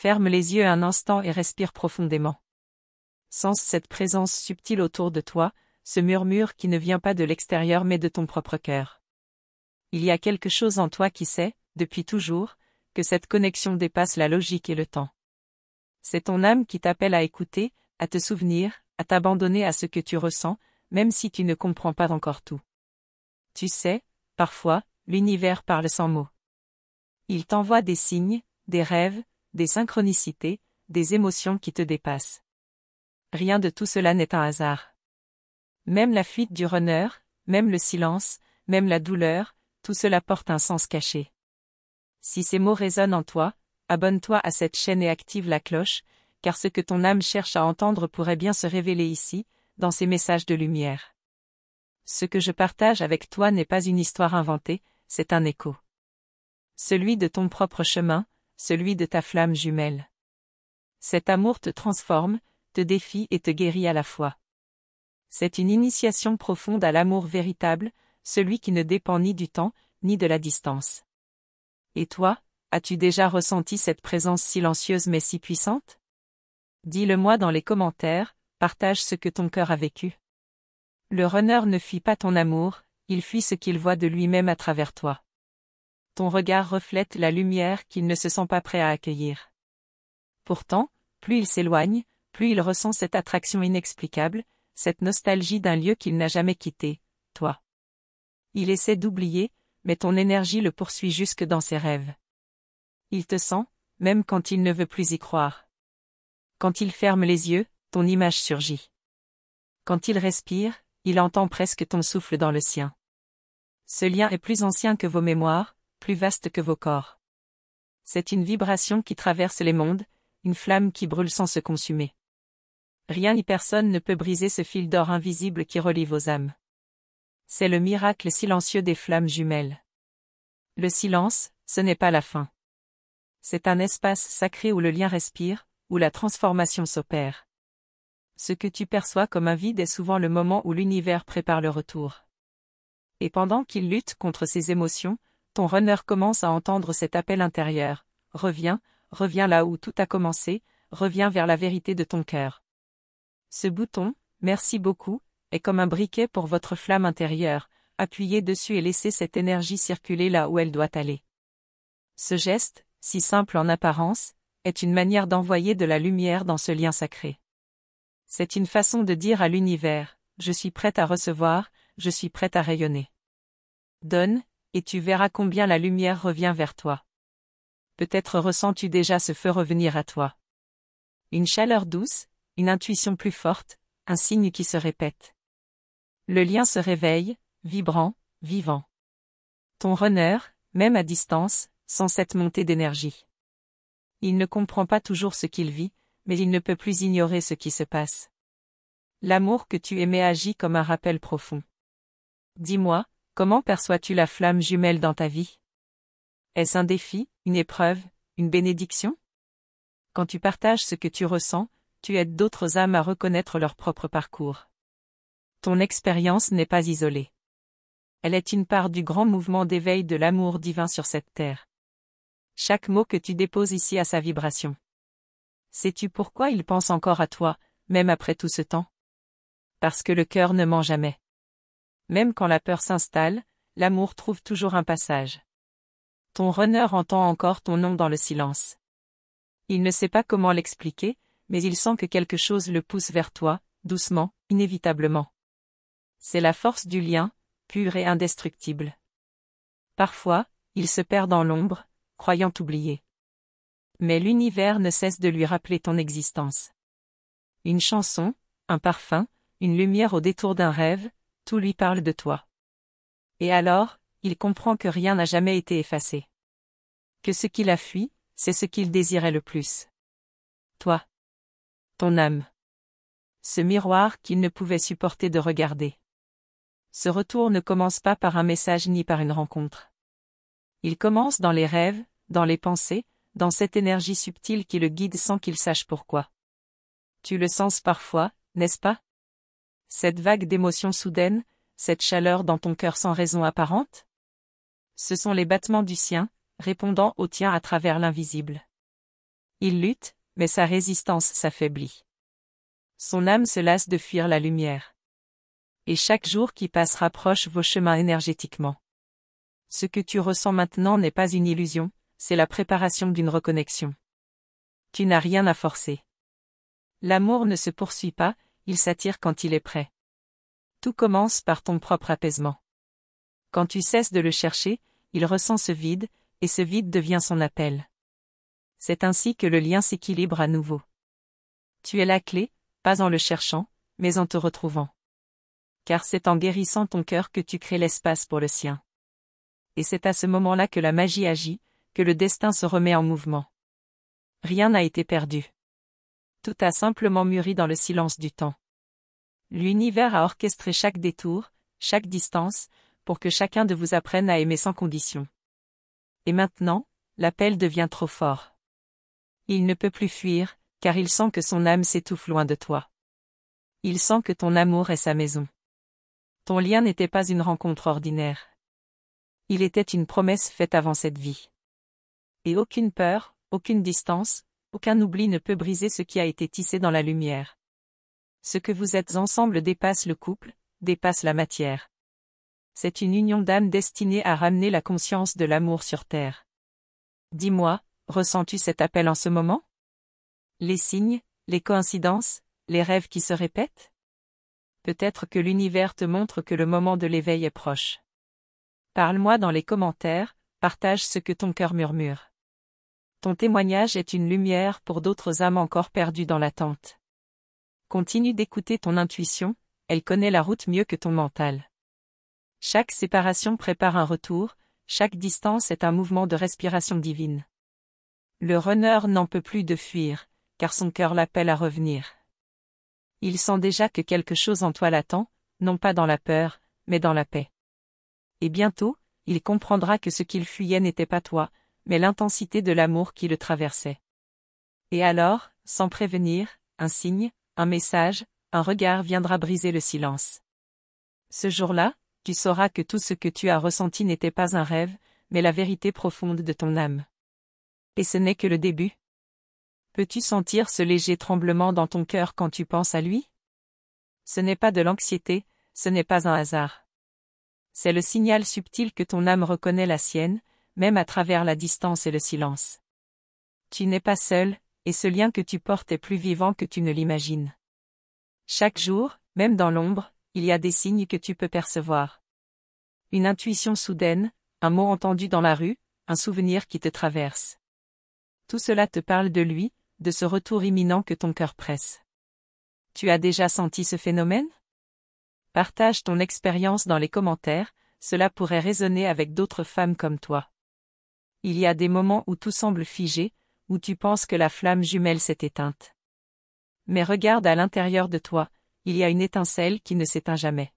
Ferme les yeux un instant et respire profondément. Sens cette présence subtile autour de toi, ce murmure qui ne vient pas de l'extérieur mais de ton propre cœur. Il y a quelque chose en toi qui sait, depuis toujours, que cette connexion dépasse la logique et le temps. C'est ton âme qui t'appelle à écouter, à te souvenir, à t'abandonner à ce que tu ressens, même si tu ne comprends pas encore tout. Tu sais, parfois, l'univers parle sans mots. Il t'envoie des signes, des rêves, des synchronicités, des émotions qui te dépassent. Rien de tout cela n'est un hasard. Même la fuite du runner, même le silence, même la douleur, tout cela porte un sens caché. Si ces mots résonnent en toi, abonne-toi à cette chaîne et active la cloche, car ce que ton âme cherche à entendre pourrait bien se révéler ici, dans ces messages de lumière. Ce que je partage avec toi n'est pas une histoire inventée, c'est un écho. Celui de ton propre chemin, celui de ta flamme jumelle. Cet amour te transforme, te défie et te guérit à la fois. C'est une initiation profonde à l'amour véritable, celui qui ne dépend ni du temps, ni de la distance. Et toi, as-tu déjà ressenti cette présence silencieuse mais si puissante? Dis-le-moi dans les commentaires, partage ce que ton cœur a vécu. Le runner ne fuit pas ton amour, il fuit ce qu'il voit de lui-même à travers toi. Ton regard reflète la lumière qu'il ne se sent pas prêt à accueillir. Pourtant, plus il s'éloigne, plus il ressent cette attraction inexplicable, cette nostalgie d'un lieu qu'il n'a jamais quitté, toi. Il essaie d'oublier, mais ton énergie le poursuit jusque dans ses rêves. Il te sent, même quand il ne veut plus y croire. Quand il ferme les yeux, ton image surgit. Quand il respire, il entend presque ton souffle dans le sien. Ce lien est plus ancien que vos mémoires, plus vaste que vos corps. C'est une vibration qui traverse les mondes, une flamme qui brûle sans se consumer. Rien ni personne ne peut briser ce fil d'or invisible qui relie vos âmes. C'est le miracle silencieux des flammes jumelles. Le silence, ce n'est pas la fin. C'est un espace sacré où le lien respire, où la transformation s'opère. Ce que tu perçois comme un vide est souvent le moment où l'univers prépare le retour. Et pendant qu'il lutte contre ses émotions, ton runner commence à entendre cet appel intérieur. Reviens, reviens là où tout a commencé, reviens vers la vérité de ton cœur. Ce bouton, merci beaucoup, est comme un briquet pour votre flamme intérieure, appuyez dessus et laissez cette énergie circuler là où elle doit aller. Ce geste, si simple en apparence, est une manière d'envoyer de la lumière dans ce lien sacré. C'est une façon de dire à l'univers, je suis prête à recevoir, je suis prête à rayonner. Donne, et tu verras combien la lumière revient vers toi. Peut-être ressens-tu déjà ce feu revenir à toi. Une chaleur douce, une intuition plus forte, un signe qui se répète. Le lien se réveille, vibrant, vivant. Ton runner, même à distance, sent cette montée d'énergie. Il ne comprend pas toujours ce qu'il vit, mais il ne peut plus ignorer ce qui se passe. L'amour que tu aimais agit comme un rappel profond. Dis-moi, comment perçois-tu la flamme jumelle dans ta vie? Est-ce un défi, une épreuve, une bénédiction? Quand tu partages ce que tu ressens, tu aides d'autres âmes à reconnaître leur propre parcours. Ton expérience n'est pas isolée. Elle est une part du grand mouvement d'éveil de l'amour divin sur cette terre. Chaque mot que tu déposes ici a sa vibration. Sais-tu pourquoi il pense encore à toi, même après tout ce temps? Parce que le cœur ne ment jamais. Même quand la peur s'installe, l'amour trouve toujours un passage. Ton runner entend encore ton nom dans le silence. Il ne sait pas comment l'expliquer, mais il sent que quelque chose le pousse vers toi, doucement, inévitablement. C'est la force du lien, pure et indestructible. Parfois, il se perd dans l'ombre, croyant t'oublier. Mais l'univers ne cesse de lui rappeler ton existence. Une chanson, un parfum, une lumière au détour d'un rêve, tout lui parle de toi. Et alors, il comprend que rien n'a jamais été effacé. Que ce qu'il a fui, c'est ce qu'il désirait le plus. Toi. Ton âme. Ce miroir qu'il ne pouvait supporter de regarder. Ce retour ne commence pas par un message ni par une rencontre. Il commence dans les rêves, dans les pensées, dans cette énergie subtile qui le guide sans qu'il sache pourquoi. Tu le sens parfois, n'est-ce pas? Cette vague d'émotions soudaines, cette chaleur dans ton cœur sans raison apparente? Ce sont les battements du sien, répondant au tien à travers l'invisible. Il lutte, mais sa résistance s'affaiblit. Son âme se lasse de fuir la lumière. Et chaque jour qui passe rapproche vos chemins énergétiquement. Ce que tu ressens maintenant n'est pas une illusion, c'est la préparation d'une reconnexion. Tu n'as rien à forcer. L'amour ne se poursuit pas, il s'attire quand il est prêt. Tout commence par ton propre apaisement. Quand tu cesses de le chercher, il ressent ce vide, et ce vide devient son appel. C'est ainsi que le lien s'équilibre à nouveau. Tu es la clé, pas en le cherchant, mais en te retrouvant. Car c'est en guérissant ton cœur que tu crées l'espace pour le sien. Et c'est à ce moment-là que la magie agit, que le destin se remet en mouvement. Rien n'a été perdu. Tout a simplement mûri dans le silence du temps. L'univers a orchestré chaque détour, chaque distance, pour que chacun de vous apprenne à aimer sans condition. Et maintenant, l'appel devient trop fort. Il ne peut plus fuir, car il sent que son âme s'étouffe loin de toi. Il sent que ton amour est sa maison. Ton lien n'était pas une rencontre ordinaire. Il était une promesse faite avant cette vie. Et aucune peur, aucune distance, aucun oubli ne peut briser ce qui a été tissé dans la lumière. Ce que vous êtes ensemble dépasse le couple, dépasse la matière. C'est une union d'âme destinée à ramener la conscience de l'amour sur terre. Dis-moi, ressens-tu cet appel en ce moment? Les signes, les coïncidences, les rêves qui se répètent? Peut-être que l'univers te montre que le moment de l'éveil est proche. Parle-moi dans les commentaires, partage ce que ton cœur murmure. Ton témoignage est une lumière pour d'autres âmes encore perdues dans l'attente. Continue d'écouter ton intuition, elle connaît la route mieux que ton mental. Chaque séparation prépare un retour, chaque distance est un mouvement de respiration divine. Le runner n'en peut plus de fuir, car son cœur l'appelle à revenir. Il sent déjà que quelque chose en toi l'attend, non pas dans la peur, mais dans la paix. Et bientôt, il comprendra que ce qu'il fuyait n'était pas toi, mais l'intensité de l'amour qui le traversait. Et alors, sans prévenir, un signe, un message, un regard viendra briser le silence. Ce jour-là, tu sauras que tout ce que tu as ressenti n'était pas un rêve, mais la vérité profonde de ton âme. Et ce n'est que le début. Peux-tu sentir ce léger tremblement dans ton cœur quand tu penses à lui? Ce n'est pas de l'anxiété, ce n'est pas un hasard. C'est le signal subtil que ton âme reconnaît la sienne, même à travers la distance et le silence. Tu n'es pas seul, et ce lien que tu portes est plus vivant que tu ne l'imagines. Chaque jour, même dans l'ombre, il y a des signes que tu peux percevoir. Une intuition soudaine, un mot entendu dans la rue, un souvenir qui te traverse. Tout cela te parle de lui, de ce retour imminent que ton cœur presse. Tu as déjà senti ce phénomène? Partage ton expérience dans les commentaires, cela pourrait résonner avec d'autres femmes comme toi. Il y a des moments où tout semble figé, où tu penses que la flamme jumelle s'est éteinte. Mais regarde à l'intérieur de toi, il y a une étincelle qui ne s'éteint jamais.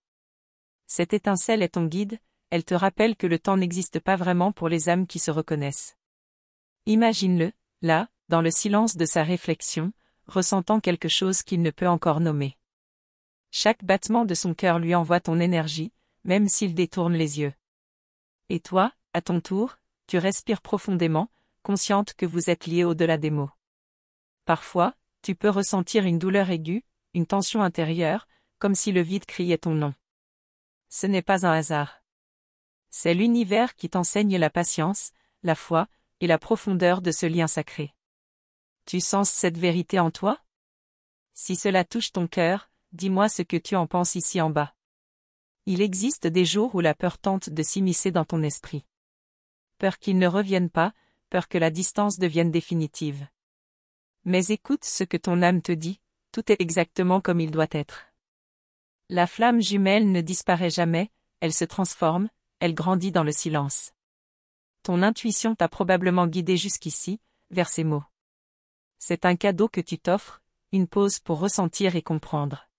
Cette étincelle est ton guide, elle te rappelle que le temps n'existe pas vraiment pour les âmes qui se reconnaissent. Imagine-le, là, dans le silence de sa réflexion, ressentant quelque chose qu'il ne peut encore nommer. Chaque battement de son cœur lui envoie ton énergie, même s'il détourne les yeux. Et toi, à ton tour, tu respires profondément, consciente que vous êtes liés au-delà des mots. Parfois, tu peux ressentir une douleur aiguë, une tension intérieure, comme si le vide criait ton nom. Ce n'est pas un hasard. C'est l'univers qui t'enseigne la patience, la foi, et la profondeur de ce lien sacré. Tu sens cette vérité en toi? Si cela touche ton cœur, dis-moi ce que tu en penses ici en bas. Il existe des jours où la peur tente de s'immiscer dans ton esprit. Peur qu'il ne revienne pas, peur que la distance devienne définitive. Mais écoute ce que ton âme te dit, tout est exactement comme il doit être. La flamme jumelle ne disparaît jamais, elle se transforme, elle grandit dans le silence. Ton intuition t'a probablement guidé jusqu'ici, vers ces mots. C'est un cadeau que tu t'offres, une pause pour ressentir et comprendre.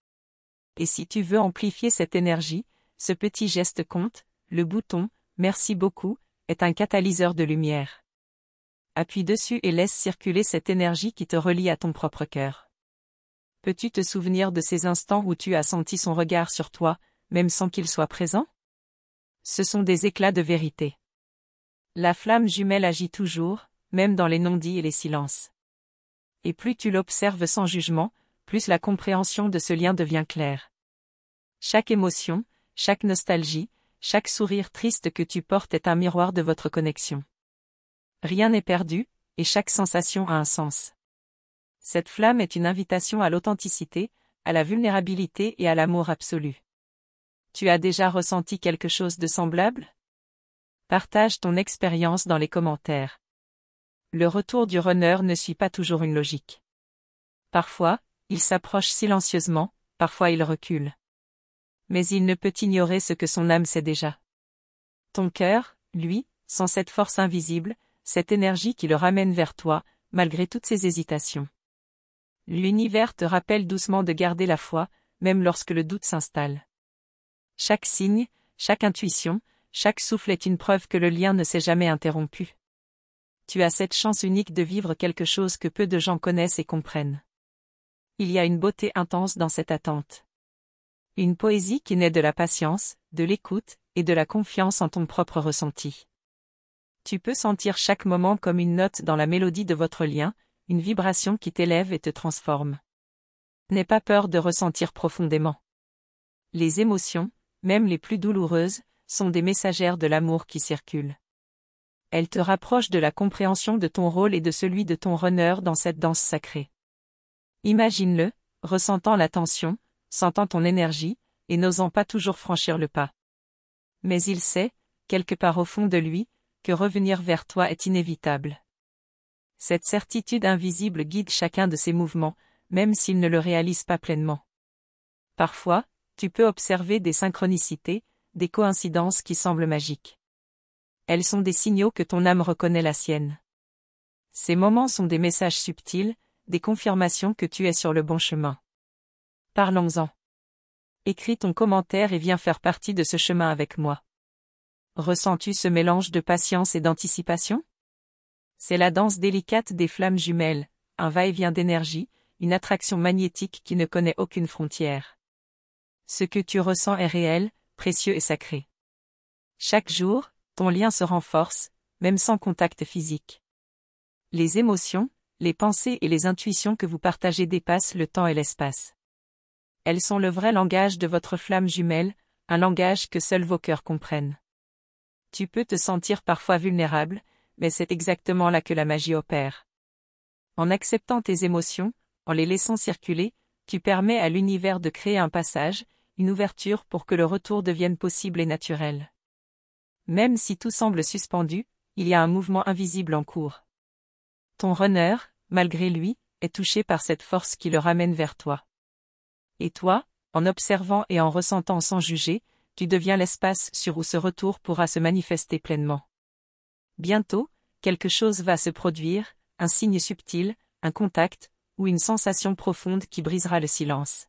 Et si tu veux amplifier cette énergie, ce petit geste compte, le bouton « Merci beaucoup » est un catalyseur de lumière. Appuie dessus et laisse circuler cette énergie qui te relie à ton propre cœur. Peux-tu te souvenir de ces instants où tu as senti son regard sur toi, même sans qu'il soit présent? Ce sont des éclats de vérité. La flamme jumelle agit toujours, même dans les non-dits et les silences. Et plus tu l'observes sans jugement, plus la compréhension de ce lien devient claire. Chaque émotion, chaque nostalgie, chaque sourire triste que tu portes est un miroir de votre connexion. Rien n'est perdu, et chaque sensation a un sens. Cette flamme est une invitation à l'authenticité, à la vulnérabilité et à l'amour absolu. Tu as déjà ressenti quelque chose de semblable? Partage ton expérience dans les commentaires. Le retour du runner ne suit pas toujours une logique. Parfois, il s'approche silencieusement, parfois il recule. Mais il ne peut ignorer ce que son âme sait déjà. Ton cœur, lui, sent cette force invisible, cette énergie qui le ramène vers toi, malgré toutes ses hésitations. L'univers te rappelle doucement de garder la foi, même lorsque le doute s'installe. Chaque signe, chaque intuition, chaque souffle est une preuve que le lien ne s'est jamais interrompu. Tu as cette chance unique de vivre quelque chose que peu de gens connaissent et comprennent. Il y a une beauté intense dans cette attente. Une poésie qui naît de la patience, de l'écoute, et de la confiance en ton propre ressenti. Tu peux sentir chaque moment comme une note dans la mélodie de votre lien, une vibration qui t'élève et te transforme. N'aie pas peur de ressentir profondément. Les émotions, même les plus douloureuses, sont des messagères de l'amour qui circulent. Elles te rapprochent de la compréhension de ton rôle et de celui de ton runner dans cette danse sacrée. Imagine-le, ressentant la tension, sentant ton énergie, et n'osant pas toujours franchir le pas. Mais il sait, quelque part au fond de lui, que revenir vers toi est inévitable. Cette certitude invisible guide chacun de ses mouvements, même s'il ne le réalise pas pleinement. Parfois, tu peux observer des synchronicités, des coïncidences qui semblent magiques. Elles sont des signaux que ton âme reconnaît la sienne. Ces moments sont des messages subtils, des confirmations que tu es sur le bon chemin. Parlons-en. Écris ton commentaire et viens faire partie de ce chemin avec moi. Ressens-tu ce mélange de patience et d'anticipation? C'est la danse délicate des flammes jumelles, un va-et-vient d'énergie, une attraction magnétique qui ne connaît aucune frontière. Ce que tu ressens est réel, précieux et sacré. Chaque jour, ton lien se renforce, même sans contact physique. Les émotions, les pensées et les intuitions que vous partagez dépassent le temps et l'espace. Elles sont le vrai langage de votre flamme jumelle, un langage que seuls vos cœurs comprennent. Tu peux te sentir parfois vulnérable, mais c'est exactement là que la magie opère. En acceptant tes émotions, en les laissant circuler, tu permets à l'univers de créer un passage, une ouverture pour que le retour devienne possible et naturel. Même si tout semble suspendu, il y a un mouvement invisible en cours. Ton runner, malgré lui, est touché par cette force qui le ramène vers toi. Et toi, en observant et en ressentant sans juger, tu deviens l'espace sur où ce retour pourra se manifester pleinement. Bientôt, quelque chose va se produire, un signe subtil, un contact, ou une sensation profonde qui brisera le silence.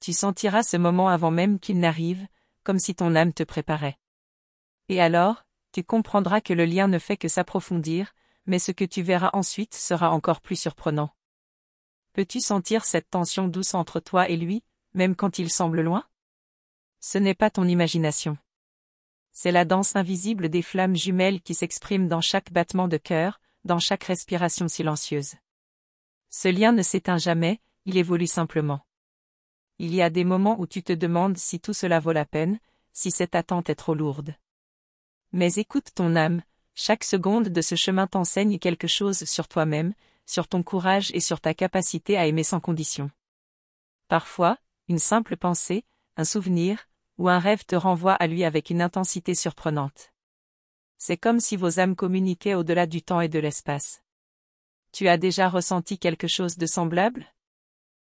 Tu sentiras ce moment avant même qu'il n'arrive, comme si ton âme te préparait. Et alors, tu comprendras que le lien ne fait que s'approfondir, mais ce que tu verras ensuite sera encore plus surprenant. Peux-tu sentir cette tension douce entre toi et lui, même quand il semble loin? Ce n'est pas ton imagination. C'est la danse invisible des flammes jumelles qui s'exprime dans chaque battement de cœur, dans chaque respiration silencieuse. Ce lien ne s'éteint jamais, il évolue simplement. Il y a des moments où tu te demandes si tout cela vaut la peine, si cette attente est trop lourde. Mais écoute ton âme, chaque seconde de ce chemin t'enseigne quelque chose sur toi-même, sur ton courage et sur ta capacité à aimer sans condition. Parfois, une simple pensée, un souvenir, ou un rêve te renvoie à lui avec une intensité surprenante. C'est comme si vos âmes communiquaient au-delà du temps et de l'espace. Tu as déjà ressenti quelque chose de semblable?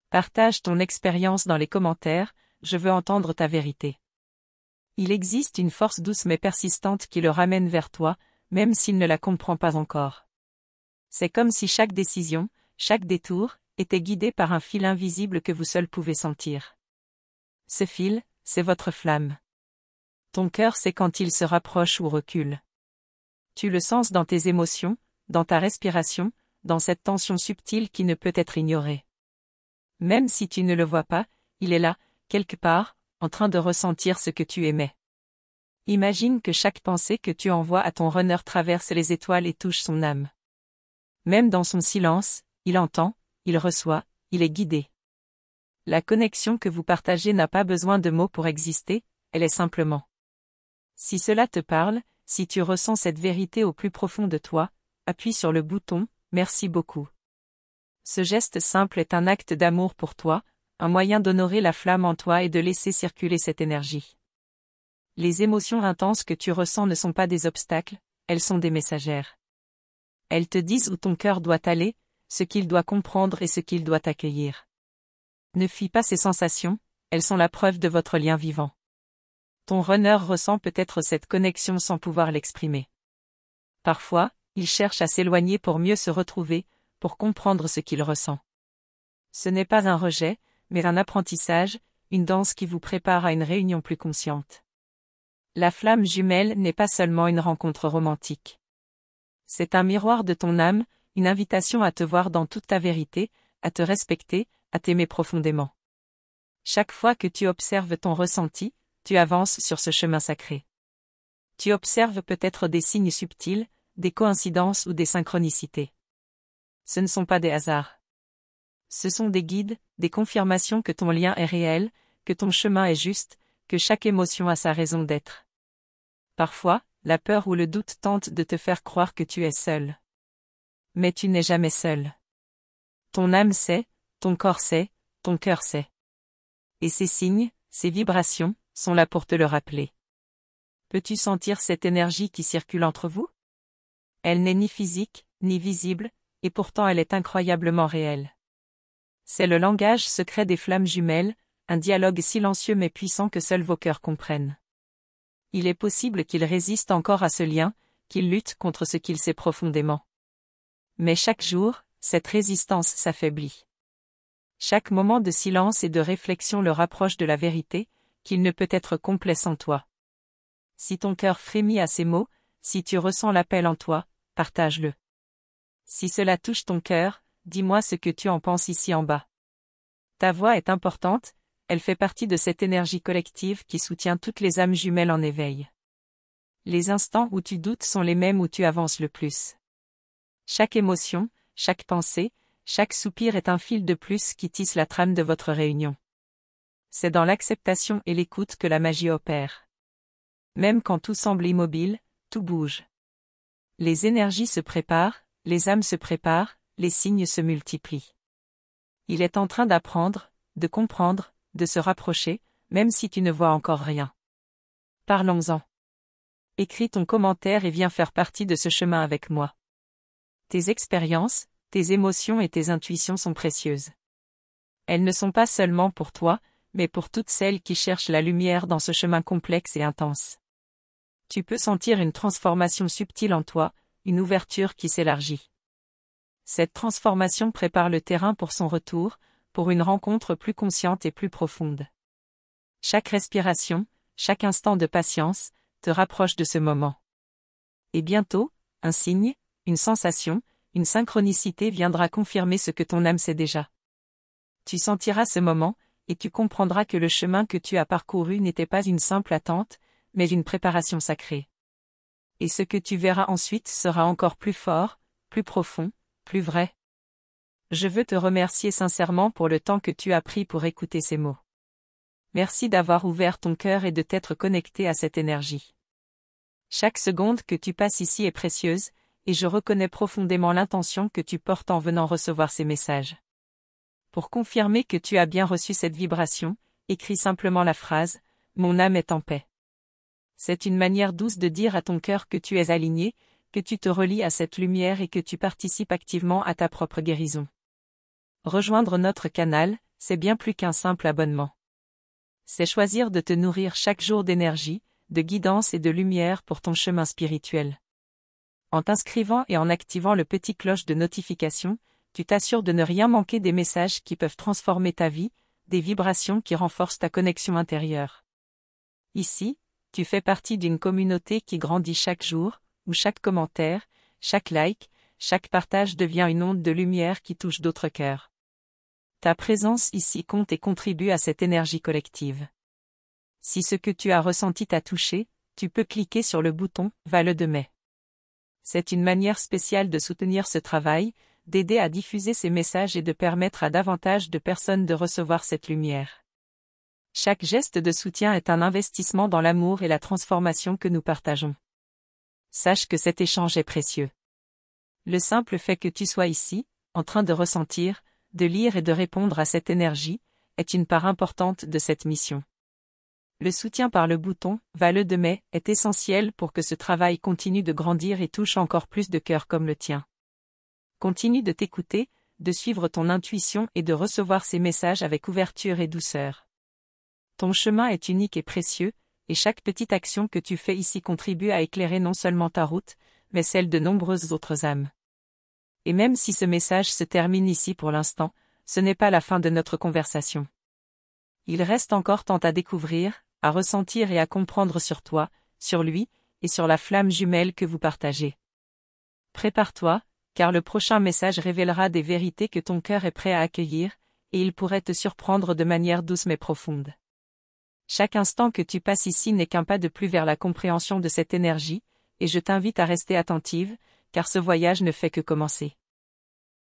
Partage ton expérience dans les commentaires, je veux entendre ta vérité. Il existe une force douce mais persistante qui le ramène vers toi, même s'il ne la comprend pas encore. C'est comme si chaque décision, chaque détour, était guidé par un fil invisible que vous seul pouvez sentir. Ce fil, c'est votre flamme. Ton cœur sait quand il se rapproche ou recule. Tu le sens dans tes émotions, dans ta respiration, dans cette tension subtile qui ne peut être ignorée. Même si tu ne le vois pas, il est là, quelque part, en train de ressentir ce que tu aimais. Imagine que chaque pensée que tu envoies à ton runner traverse les étoiles et touche son âme. Même dans son silence, il entend, il reçoit, il est guidé. La connexion que vous partagez n'a pas besoin de mots pour exister, elle est simplement. Si cela te parle, si tu ressens cette vérité au plus profond de toi, appuie sur le bouton « Merci beaucoup ». Ce geste simple est un acte d'amour pour toi, un moyen d'honorer la flamme en toi et de laisser circuler cette énergie. Les émotions intenses que tu ressens ne sont pas des obstacles, elles sont des messagères. Elles te disent où ton cœur doit aller, ce qu'il doit comprendre et ce qu'il doit accueillir. Ne fuis pas ces sensations, elles sont la preuve de votre lien vivant. Ton runner ressent peut-être cette connexion sans pouvoir l'exprimer. Parfois, il cherche à s'éloigner pour mieux se retrouver, pour comprendre ce qu'il ressent. Ce n'est pas un rejet, mais un apprentissage, une danse qui vous prépare à une réunion plus consciente. La flamme jumelle n'est pas seulement une rencontre romantique. C'est un miroir de ton âme, une invitation à te voir dans toute ta vérité, à te respecter, à t'aimer profondément. Chaque fois que tu observes ton ressenti, tu avances sur ce chemin sacré. Tu observes peut-être des signes subtils, des coïncidences ou des synchronicités. Ce ne sont pas des hasards. Ce sont des guides, des confirmations que ton lien est réel, que ton chemin est juste, que chaque émotion a sa raison d'être. Parfois, la peur ou le doute tentent de te faire croire que tu es seul. Mais tu n'es jamais seul. Ton âme sait, ton corps sait, ton cœur sait. Et ces signes, ces vibrations, sont là pour te le rappeler. Peux-tu sentir cette énergie qui circule entre vous? Elle n'est ni physique, ni visible, et pourtant elle est incroyablement réelle. C'est le langage secret des flammes jumelles, un dialogue silencieux mais puissant que seuls vos cœurs comprennent. Il est possible qu'ils résistent encore à ce lien, qu'ils luttent contre ce qu'ils sait profondément. Mais chaque jour, cette résistance s'affaiblit. Chaque moment de silence et de réflexion le rapproche de la vérité, qu'il ne peut être complet sans toi. Si ton cœur frémit à ces mots, si tu ressens l'appel en toi, partage-le. Si cela touche ton cœur, dis-moi ce que tu en penses ici en bas. Ta voix est importante, elle fait partie de cette énergie collective qui soutient toutes les âmes jumelles en éveil. Les instants où tu doutes sont les mêmes où tu avances le plus. Chaque émotion, chaque pensée, chaque soupir est un fil de plus qui tisse la trame de votre réunion. C'est dans l'acceptation et l'écoute que la magie opère. Même quand tout semble immobile, tout bouge. Les énergies se préparent, les âmes se préparent, les signes se multiplient. Il est en train d'apprendre, de comprendre, de se rapprocher, même si tu ne vois encore rien. Parlons-en. Écris ton commentaire et viens faire partie de ce chemin avec moi. Tes expériences, tes émotions et tes intuitions sont précieuses. Elles ne sont pas seulement pour toi, mais pour toutes celles qui cherchent la lumière dans ce chemin complexe et intense. Tu peux sentir une transformation subtile en toi, une ouverture qui s'élargit. Cette transformation prépare le terrain pour son retour, pour une rencontre plus consciente et plus profonde. Chaque respiration, chaque instant de patience, te rapproche de ce moment. Et bientôt, un signe, une sensation, une synchronicité viendra confirmer ce que ton âme sait déjà. Tu sentiras ce moment, et tu comprendras que le chemin que tu as parcouru n'était pas une simple attente, mais une préparation sacrée. Et ce que tu verras ensuite sera encore plus fort, plus profond, plus vrai. Je veux te remercier sincèrement pour le temps que tu as pris pour écouter ces mots. Merci d'avoir ouvert ton cœur et de t'être connecté à cette énergie. Chaque seconde que tu passes ici est précieuse, et je reconnais profondément l'intention que tu portes en venant recevoir ces messages. Pour confirmer que tu as bien reçu cette vibration, écris simplement la phrase « Mon âme est en paix ». C'est une manière douce de dire à ton cœur que tu es aligné, que tu te relies à cette lumière et que tu participes activement à ta propre guérison. Rejoindre notre canal, c'est bien plus qu'un simple abonnement. C'est choisir de te nourrir chaque jour d'énergie, de guidance et de lumière pour ton chemin spirituel. En t'inscrivant et en activant le petit cloche de notification, tu t'assures de ne rien manquer des messages qui peuvent transformer ta vie, des vibrations qui renforcent ta connexion intérieure. Ici, tu fais partie d'une communauté qui grandit chaque jour, où chaque commentaire, chaque like, chaque partage devient une onde de lumière qui touche d'autres cœurs. Ta présence ici compte et contribue à cette énergie collective. Si ce que tu as ressenti t'a touché, tu peux cliquer sur le bouton « Vale de mai ». C'est une manière spéciale de soutenir ce travail, d'aider à diffuser ces messages et de permettre à davantage de personnes de recevoir cette lumière. Chaque geste de soutien est un investissement dans l'amour et la transformation que nous partageons. Sache que cet échange est précieux. Le simple fait que tu sois ici, en train de ressentir, de lire et de répondre à cette énergie, est une part importante de cette mission. Le soutien par le bouton « Va le de mai » est essentiel pour que ce travail continue de grandir et touche encore plus de cœurs comme le tien. Continue de t'écouter, de suivre ton intuition et de recevoir ces messages avec ouverture et douceur. Ton chemin est unique et précieux, et chaque petite action que tu fais ici contribue à éclairer non seulement ta route, mais celle de nombreuses autres âmes. Et même si ce message se termine ici pour l'instant, ce n'est pas la fin de notre conversation. Il reste encore tant à découvrir, à ressentir et à comprendre sur toi, sur lui, et sur la flamme jumelle que vous partagez. Prépare-toi, car le prochain message révélera des vérités que ton cœur est prêt à accueillir, et il pourrait te surprendre de manière douce mais profonde. Chaque instant que tu passes ici n'est qu'un pas de plus vers la compréhension de cette énergie, et je t'invite à rester attentive, car ce voyage ne fait que commencer.